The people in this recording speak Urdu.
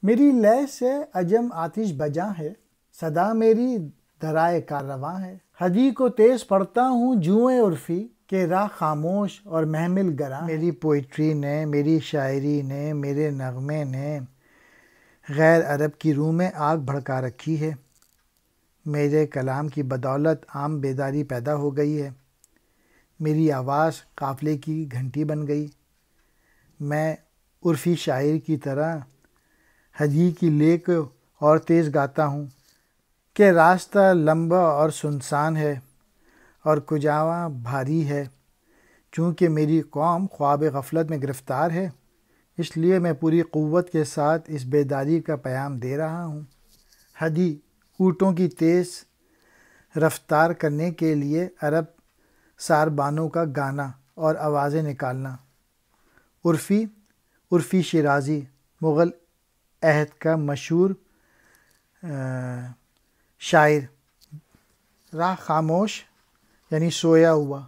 میری لے سے عجم آتش بجاں ہے، صدا میری درائے کاررواں ہے۔ حدی کو تیز پڑھتا ہوں جوئیں عرفی، کہ راہ خاموش اور محمل گراں۔ میری پوئٹری نے، میری شاعری نے، میرے نغمے نے غیر عرب کی روح میں آگ بھڑکا رکھی ہے۔ میرے کلام کی بدولت عام بیداری پیدا ہو گئی ہے۔ میری آواز قافلے کی گھنٹی بن گئی۔ میں عرفی شاعر کی طرح حدی کی لے کو اور تیز گاتا ہوں کہ راستہ لمبا اور سنسان ہے اور کجاواں بھاری ہے۔ چونکہ میری قوم خواب غفلت میں گرفتار ہے، اس لیے میں پوری قوت کے ساتھ اس بیداری کا پیام دے رہا ہوں۔ حدی اونٹوں کی تیز رفتار کرنے کے لیے عرب ساربانوں کا گانا اور آوازیں نکالنا۔ عرفی شیرازی مغل عہد کا مشہور شاعر۔ راہ خاموش یعنی سویا ہوا۔